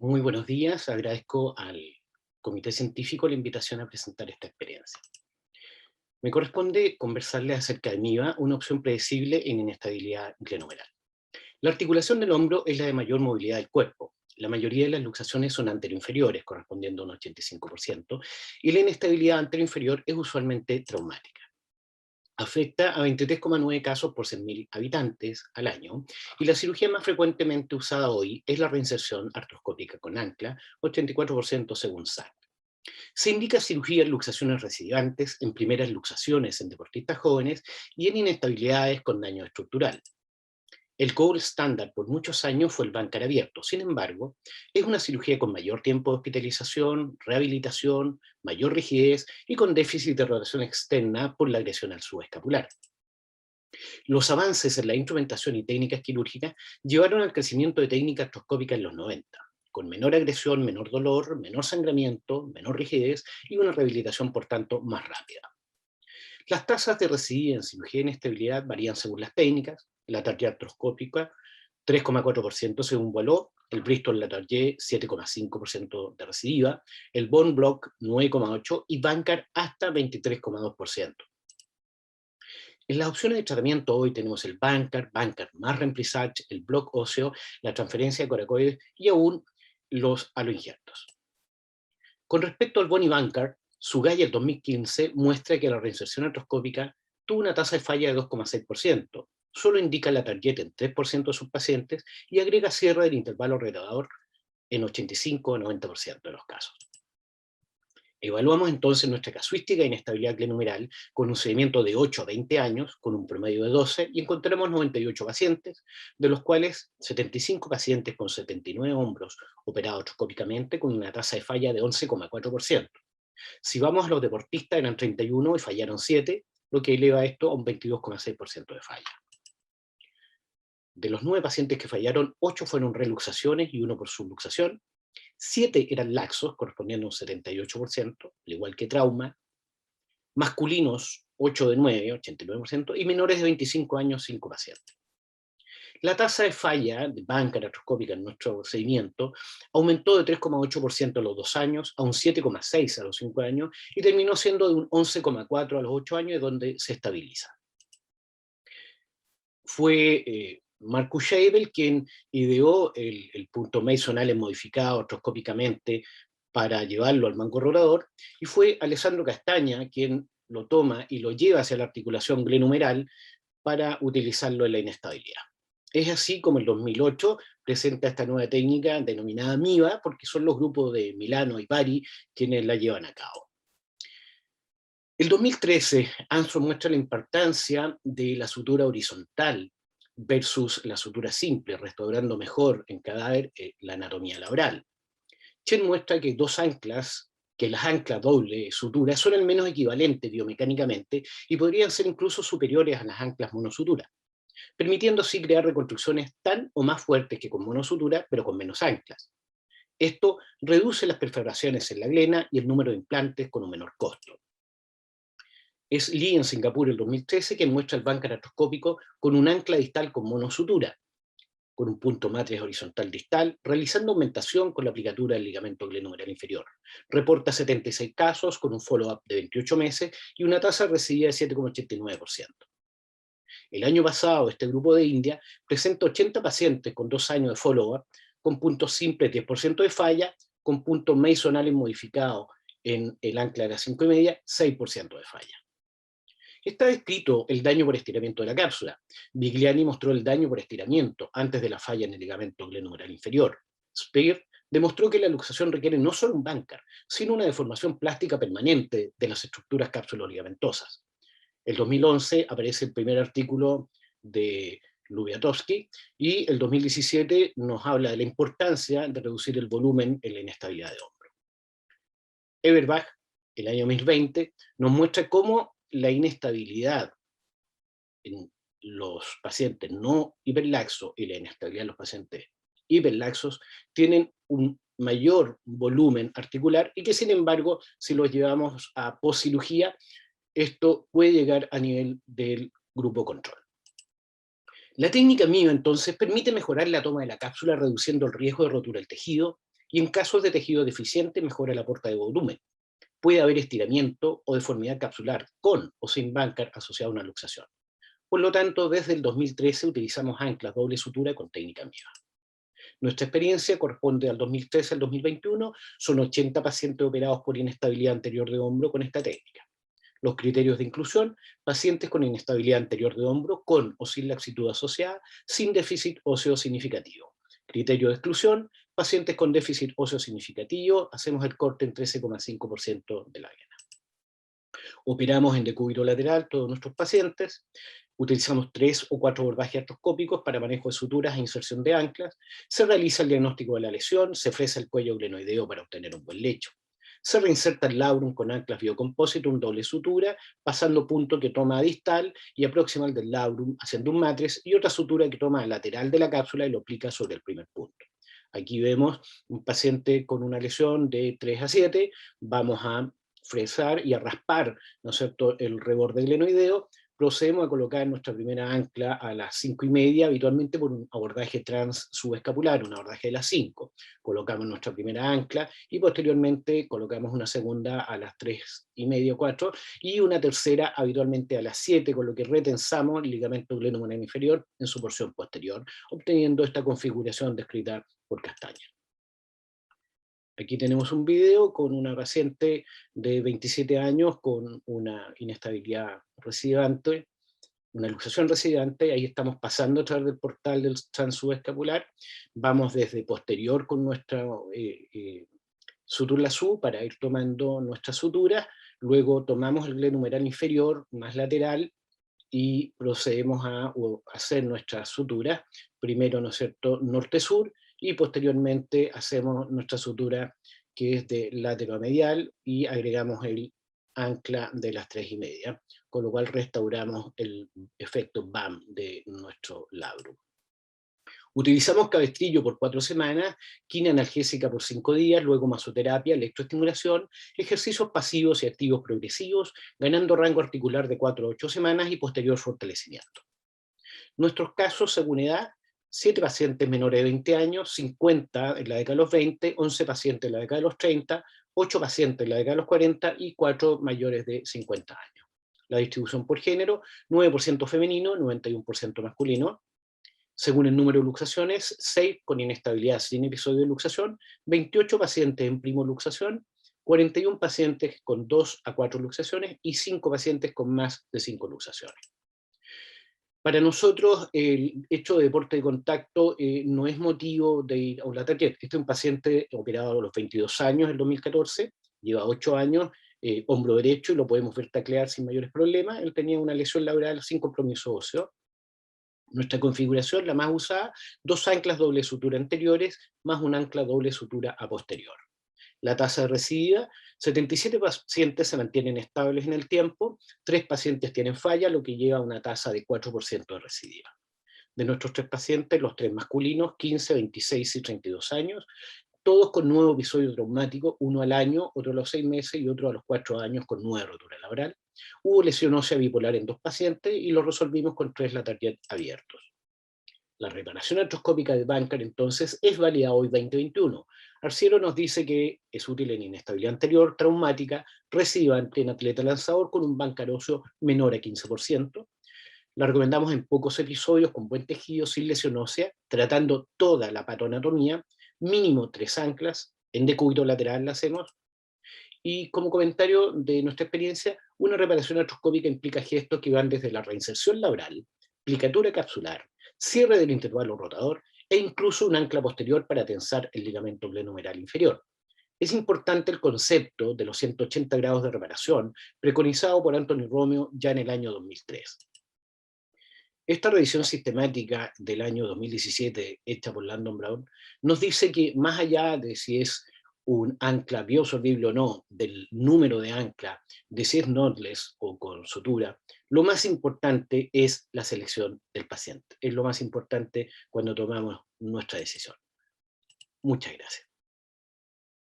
Muy buenos días, agradezco al Comité Científico la invitación a presentar esta experiencia. Me corresponde conversarles acerca de MIVA, una opción predecible en inestabilidad glenohumeral. La articulación del hombro es la de mayor movilidad del cuerpo. La mayoría de las luxaciones son anteroinferiores, correspondiendo a un 85%, y la inestabilidad anteroinferior es usualmente traumática. Afecta a 23,9 casos por 100.000 habitantes al año, y la cirugía más frecuentemente usada hoy es la reinserción artroscópica con ancla, 84% según SAC. Se indica cirugía en luxaciones recidivantes, en primeras luxaciones en deportistas jóvenes y en inestabilidades con daño estructural. El gold estándar por muchos años fue el bancar abierto. Sin embargo, es una cirugía con mayor tiempo de hospitalización, rehabilitación, mayor rigidez y con déficit de rotación externa por la agresión al subescapular. Los avances en la instrumentación y técnicas quirúrgicas llevaron al crecimiento de técnicas artroscópicas en los 90, con menor agresión, menor dolor, menor sangramiento, menor rigidez y una rehabilitación, por tanto, más rápida. Las tasas de recidiva en cirugía de inestabilidad varían según las técnicas. La tarjeta artroscópica, 3,4% según Boileau, el Bristol Latarjet, 7,5% de recidiva, el Bone Block, 9,8% y Bancar hasta 23,2%. En las opciones de tratamiento hoy tenemos el Bancar, Bancar más Remplissage, el block óseo, la transferencia de coracoides y aún los aloinjertos. Con respecto al Boni Bancar, su Gaia 2015 muestra que la reinserción artroscópica tuvo una tasa de falla de 2,6%, solo indica la tarjeta en 3% de sus pacientes y agrega cierre del intervalo retardador en 85 o 90% de los casos. Evaluamos entonces nuestra casuística de inestabilidad glenohumeral con un seguimiento de 8 a 20 años, con un promedio de 12, y encontramos 98 pacientes, de los cuales 75 pacientes con 79 hombros operados artroscópicamente con una tasa de falla de 11,4%. Si vamos a los deportistas, eran 31 y fallaron 7, lo que eleva esto a un 22,6% de falla. De los 9 pacientes que fallaron, 8 fueron reluxaciones y 1 por subluxación. 7 eran laxos, correspondiendo a un 78%, al igual que trauma. Masculinos, 8 de 9, 89%, y menores de 25 años, 5 pacientes. La tasa de falla de banca artroscópica en nuestro procedimiento aumentó de 3,8% a los 2 años a un 7,6% a los 5 años y terminó siendo de un 11,4% a los 8 años, donde se estabiliza. Fue Marcus Scheibel quien ideó el punto Mason-Allen modificado artroscópicamente para llevarlo al mango rodador, y fue Alessandro Castaña quien lo toma y lo lleva hacia la articulación glenohumeral para utilizarlo en la inestabilidad. Es así como en 2008 presenta esta nueva técnica denominada MIVA, porque son los grupos de Milano y Bari quienes la llevan a cabo. El 2013, Armstrong muestra la importancia de la sutura horizontal versus la sutura simple, restaurando mejor en cadáver la anatomía labral. Chen muestra que las anclas doble sutura son al menos equivalentes biomecánicamente y podrían ser incluso superiores a las anclas monosutura, permitiendo así crear reconstrucciones tan o más fuertes que con monosutura, pero con menos anclas. Esto reduce las perforaciones en la glena y el número de implantes con un menor costo. Es Lee en Singapur el 2013 que muestra el bancar artroscópico con un ancla distal con monosutura, con un punto matriz horizontal distal, realizando aumentación con la aplicatura del ligamento glenohumeral inferior. Reporta 76 casos con un follow-up de 28 meses y una tasa de recidiva de 7,89%. El año pasado, este grupo de India presenta 80 pacientes con 2 años de follow-up, con puntos simples 10% de falla, con punto Mason-Allen modificado en el ancla de la 5,5, 6% de falla. Está descrito el daño por estiramiento de la cápsula. Vigliani mostró el daño por estiramiento antes de la falla en el ligamento glenohumeral inferior. Speer demostró que la luxación requiere no solo un bancar, sino una deformación plástica permanente de las estructuras cápsulo-ligamentosas. El 2011 aparece el primer artículo de Lubiatowski y el 2017 nos habla de la importancia de reducir el volumen en la inestabilidad de hombro. Eberbach, el año 2020, nos muestra cómo la inestabilidad en los pacientes no hiperlaxos y la inestabilidad en los pacientes hiperlaxos tienen un mayor volumen articular y que, sin embargo, si los llevamos a poscirugía, esto puede llegar a nivel del grupo control. La técnica MIVA, entonces, permite mejorar la toma de la cápsula reduciendo el riesgo de rotura del tejido y en casos de tejido deficiente mejora el aporte de volumen. Puede haber estiramiento o deformidad capsular con o sin bancar asociado a una luxación. Por lo tanto, desde el 2013 utilizamos anclas doble sutura con técnica MIVA. Nuestra experiencia corresponde al 2013 al 2021, son 80 pacientes operados por inestabilidad anterior de hombro con esta técnica. Los criterios de inclusión: pacientes con inestabilidad anterior de hombro con o sin laxitud asociada, sin déficit óseo significativo. Criterio de exclusión: pacientes con déficit óseo significativo, hacemos el corte en 13,5% de la vena. Operamos en decúbito lateral todos nuestros pacientes, utilizamos 3 o 4 abordajes artroscópicos para manejo de suturas e inserción de anclas, se realiza el diagnóstico de la lesión, se fresa el cuello glenoideo para obtener un buen lecho. Se reinserta el labrum con anclas Biocompósitum doble sutura, pasando punto que toma distal y aproximal del labrum, haciendo un matriz, y otra sutura que toma lateral de la cápsula y lo aplica sobre el primer punto. Aquí vemos un paciente con una lesión de 3 a 7, vamos a fresar y a raspar, ¿no es cierto?, el reborde glenoideo. Procedemos a colocar nuestra primera ancla a las 5:30, habitualmente por un abordaje trans subescapular, un abordaje de las 5. Colocamos nuestra primera ancla y posteriormente colocamos una segunda a las 3:30, 4, y una tercera habitualmente a las 7, con lo que retensamos el ligamento glenohumeral inferior en su porción posterior, obteniendo esta configuración descrita por Castaña. Aquí tenemos un video con una paciente de 27 años con una inestabilidad recidivante, una luxación recidivante. Ahí estamos pasando a través del portal del transubescapular. Vamos desde posterior con nuestra sutura LASU para ir tomando nuestra sutura. Luego tomamos el glenohumeral inferior más lateral y procedemos a hacer nuestra sutura. Primero, ¿no es cierto?, norte-sur, y posteriormente hacemos nuestra sutura que es de lateromedial y agregamos el ancla de las 3:30, con lo cual restauramos el efecto BAM de nuestro labrum. Utilizamos cabestrillo por 4 semanas, quina analgésica por 5 días, luego masoterapia, electroestimulación, ejercicios pasivos y activos progresivos, ganando rango articular de 4 a 8 semanas y posterior fortalecimiento. Nuestros casos según edad: 7 pacientes menores de 20 años, 50 en la década de los 20, 11 pacientes en la década de los 30, 8 pacientes en la década de los 40 y 4 mayores de 50 años. La distribución por género: 9% femenino, 91% masculino. Según el número de luxaciones: 6 con inestabilidad sin episodio de luxación, 28 pacientes en primoluxación, 41 pacientes con 2 a 4 luxaciones y 5 pacientes con más de 5 luxaciones. Para nosotros, el hecho de deporte de contacto no es motivo de ir a un target. Este es un paciente operado a los 22 años, en 2014, lleva 8 años, hombro derecho, y lo podemos ver taclear sin mayores problemas. Él tenía una lesión labral sin compromiso óseo. Nuestra configuración, la más usada: 2 anclas doble sutura anteriores, más un ancla doble sutura a posterior. La tasa de recidiva: 77 pacientes se mantienen estables en el tiempo, 3 pacientes tienen falla, lo que lleva a una tasa de 4% de recidiva. De nuestros 3 pacientes, los 3 masculinos, 15, 26 y 32 años, todos con nuevo episodio traumático, uno al año, otro a los 6 meses y otro a los 4 años con nueva rotura labral. Hubo lesión ósea bipolar en 2 pacientes y lo resolvimos con 3 Latarjet abiertos. La reparación artroscópica de Bankart, entonces, es válida hoy 2021. Arciero nos dice que es útil en inestabilidad anterior, traumática, recidivante en atleta lanzador con un Bankart óseo menor a 15%. La recomendamos en pocos episodios con buen tejido, sin lesión ósea, tratando toda la patoanatomía, mínimo 3 anclas, en decúbito lateral la hacemos. Y como comentario de nuestra experiencia, una reparación artroscópica implica gestos que van desde la reinserción labral, plicatura capsular, cierre del intervalo rotador e incluso un ancla posterior para tensar el ligamento glenohumeral inferior. Es importante el concepto de los 180 grados de reparación, preconizado por Anthony Romeo ya en el año 2003. Esta revisión sistemática del año 2017, hecha por Landon Brown, nos dice que más allá de si es un ancla bioabsorbible o no, del número de ancla, de si es knotless o con sutura, lo más importante es la selección del paciente. Es lo más importante cuando tomamos nuestra decisión. Muchas gracias.